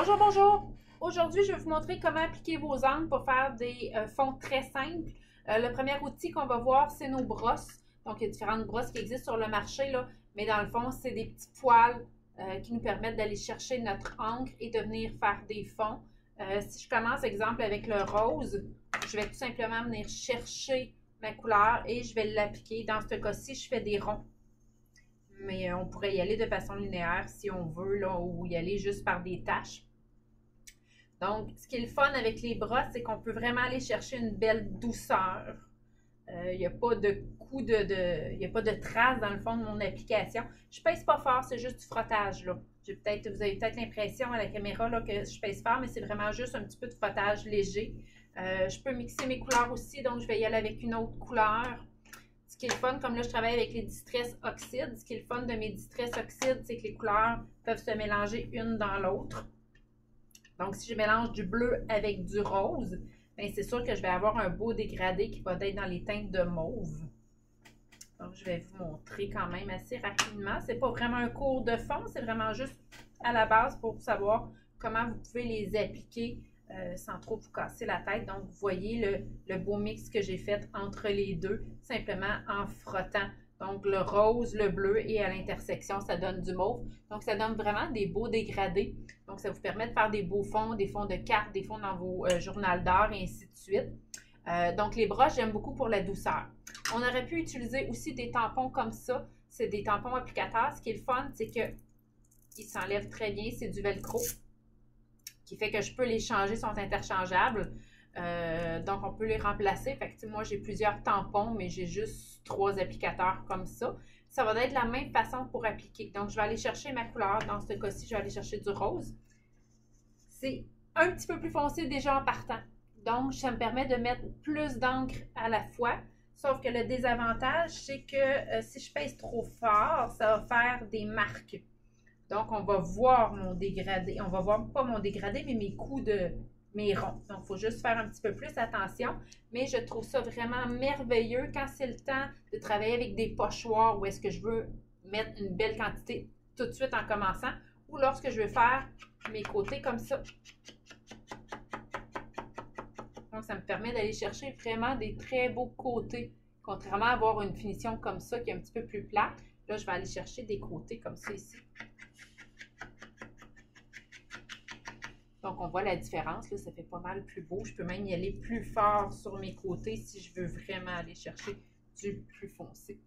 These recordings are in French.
Bonjour, bonjour! Aujourd'hui, je vais vous montrer comment appliquer vos angles pour faire des fonds très simples. Le premier outil qu'on va voir, c'est nos brosses. Donc, il y a différentes brosses qui existent sur le marché, là, mais dans le fond, c'est des petits poils qui nous permettent d'aller chercher notre encre et de venir faire des fonds. Si je commence, exemple, avec le rose, je vais tout simplement venir chercher ma couleur et je vais l'appliquer. Dans ce cas-ci, je fais des ronds. Mais on pourrait y aller de façon linéaire si on veut, là, ou y aller juste par des taches. Donc, ce qui est le fun avec les brosses, c'est qu'on peut vraiment aller chercher une belle douceur. Il n'y a pas de coup il n'y a pas de traces dans le fond de mon application. Je pèse pas fort, c'est juste du frottage, là. Vous avez peut-être l'impression à la caméra là, que je pèse fort, mais c'est vraiment juste un petit peu de frottage léger. Je peux mixer mes couleurs aussi, donc je vais y aller avec une autre couleur. Ce qui est le fun, comme là je travaille avec les Distress Oxide, ce qui est le fun de mes Distress Oxide, c'est que les couleurs peuvent se mélanger une dans l'autre. Donc, si je mélange du bleu avec du rose, c'est sûr que je vais avoir un beau dégradé qui va être dans les teintes de mauve. Donc, je vais vous montrer quand même assez rapidement. Ce n'est pas vraiment un cours de fond, c'est vraiment juste à la base pour savoir comment vous pouvez les appliquer sans trop vous casser la tête. Donc, vous voyez le beau mix que j'ai fait entre les deux, simplement en frottant. Donc, le rose, le bleu et à l'intersection, ça donne du mauve. Donc, ça donne vraiment des beaux dégradés. Donc, ça vous permet de faire des beaux fonds, des fonds de cartes, des fonds dans vos journaux d'art et ainsi de suite. Donc, les brosses, j'aime beaucoup pour la douceur. On aurait pu utiliser aussi des tampons comme ça. C'est des tampons applicateurs. Ce qui est le fun, c'est qu'ils s'enlèvent très bien. C'est du velcro qui fait que je peux les changer, sont interchangeables. Donc, on peut les remplacer. Fait que, moi, j'ai plusieurs tampons, mais j'ai juste 3 applicateurs comme ça. Ça va être la même façon pour appliquer. Donc, je vais aller chercher ma couleur. Dans ce cas-ci, je vais aller chercher du rose. C'est un petit peu plus foncé déjà en partant. Donc, ça me permet de mettre plus d'encre à la fois. Sauf que le désavantage, c'est que si je pèse trop fort, ça va faire des marques. Donc, on va voir mon dégradé. On va voir pas mon dégradé, mais mes coups de mes ronds. Donc, il faut juste faire un petit peu plus attention. Mais je trouve ça vraiment merveilleux quand c'est le temps de travailler avec des pochoirs où est-ce que je veux mettre une belle quantité tout de suite en commençant ou lorsque je veux faire mes côtés comme ça. Donc, ça me permet d'aller chercher vraiment des très beaux côtés, contrairement à avoir une finition comme ça qui est un petit peu plus plate. Là, je vais aller chercher des côtés comme ça ici. Donc, on voit la différence, là, ça fait pas mal plus beau. Je peux même y aller plus fort sur mes côtés si je veux vraiment aller chercher du plus foncé.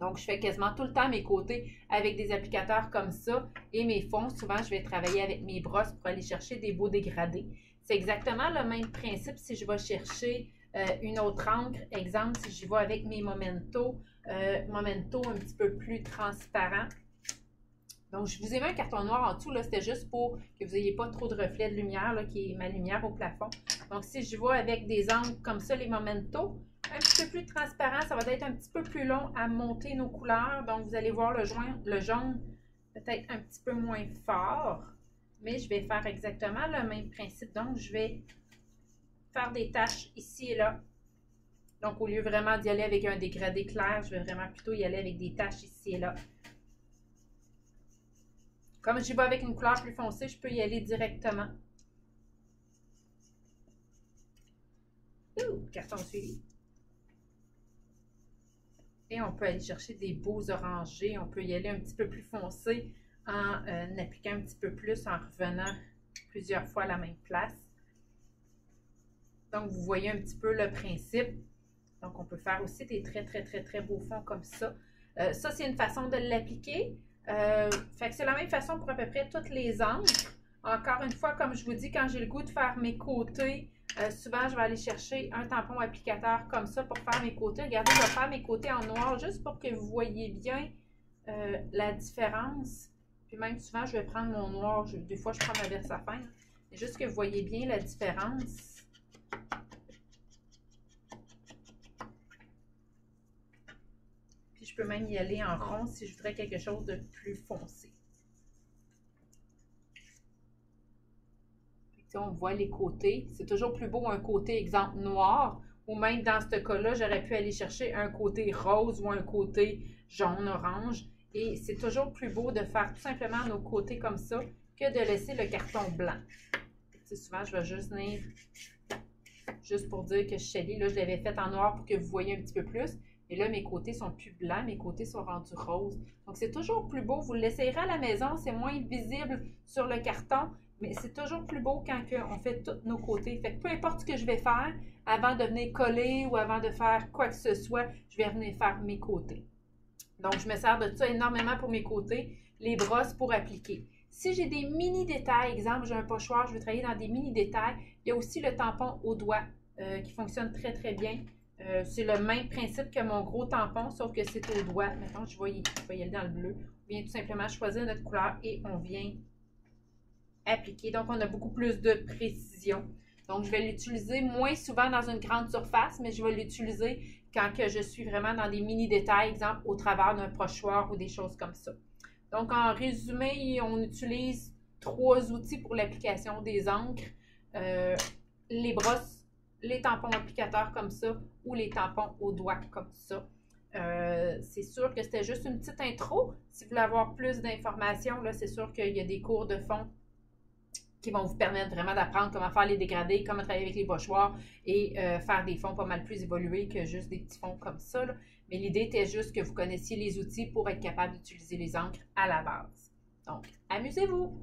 Donc, je fais quasiment tout le temps mes côtés avec des applicateurs comme ça. Et mes fonds, souvent, je vais travailler avec mes brosses pour aller chercher des beaux dégradés. C'est exactement le même principe si je vais chercher une autre encre. Exemple, si je vais avec mes Momento un petit peu plus transparent. Donc, je vous ai mis un carton noir en dessous, là, c'était juste pour que vous n'ayez pas trop de reflets de lumière, là, qui est ma lumière au plafond. Donc, si je vais avec des angles comme ça, les Momento, un petit peu plus transparent, ça va être un petit peu plus long à monter nos couleurs. Donc, vous allez voir le jaune peut-être un petit peu moins fort, mais je vais faire exactement le même principe. Donc, je vais faire des taches ici et là. Donc, au lieu vraiment d'y aller avec un dégradé clair, je vais vraiment plutôt y aller avec des taches ici et là. Comme j'y vais avec une couleur plus foncée, je peux y aller directement. Carton suivi. Et on peut aller chercher des beaux orangés. On peut y aller un petit peu plus foncé en appliquant un petit peu plus, en revenant plusieurs fois à la même place. Donc, vous voyez un petit peu le principe. Donc, on peut faire aussi des très, très, très, très beaux fonds comme ça. Ça, c'est une façon de l'appliquer. Fait que c'est la même façon pour à peu près toutes les encres. Encore une fois, comme je vous dis, quand j'ai le goût de faire mes côtés, souvent je vais aller chercher un tampon applicateur comme ça pour faire mes côtés. Regardez, je vais faire mes côtés en noir juste pour que vous voyez bien la différence. Puis même souvent, je vais prendre mon noir. Des fois, je prends ma Versafin. Mais juste que vous voyez bien la différence. Je peux même y aller en rond si je voudrais quelque chose de plus foncé. Puis, on voit les côtés. C'est toujours plus beau un côté, exemple, noir. Ou même dans ce cas-là, j'aurais pu aller chercher un côté rose ou un côté jaune, orange. Et c'est toujours plus beau de faire tout simplement nos côtés comme ça que de laisser le carton blanc. Tu sais, souvent, je vais juste venir, juste pour dire que je chélis. Là, je l'avais fait en noir pour que vous voyez un petit peu plus. Et là, mes côtés sont plus blancs, mes côtés sont rendus roses. Donc, c'est toujours plus beau. Vous l'essayerez à la maison, c'est moins visible sur le carton, mais c'est toujours plus beau quand on fait tous nos côtés. Fait que peu importe ce que je vais faire, avant de venir coller ou avant de faire quoi que ce soit, je vais venir faire mes côtés. Donc, je me sers de ça énormément pour mes côtés, les brosses pour appliquer. Si j'ai des mini détails, exemple, j'ai un pochoir, je veux travailler dans des mini détails, il y a aussi le tampon au doigt qui fonctionne très, très bien. C'est le même principe que mon gros tampon, sauf que c'est au doigt. Maintenant, je vais y aller dans le bleu. On vient tout simplement choisir notre couleur et on vient appliquer. Donc, on a beaucoup plus de précision. Donc, je vais l'utiliser moins souvent dans une grande surface, mais je vais l'utiliser quand que je suis vraiment dans des mini détails, exemple au travers d'un pochoir ou des choses comme ça. Donc, en résumé, on utilise 3 outils pour l'application des encres. Les brosses, les tampons applicateurs comme ça ou les tampons au doigt comme ça. C'est sûr que c'était juste une petite intro. Si vous voulez avoir plus d'informations, là, c'est sûr qu'il y a des cours de fond qui vont vous permettre vraiment d'apprendre comment faire les dégradés, comment travailler avec les pochoirs et faire des fonds pas mal plus évolués que juste des petits fonds comme ça, là. Mais l'idée était juste que vous connaissiez les outils pour être capable d'utiliser les encres à la base. Donc, amusez-vous!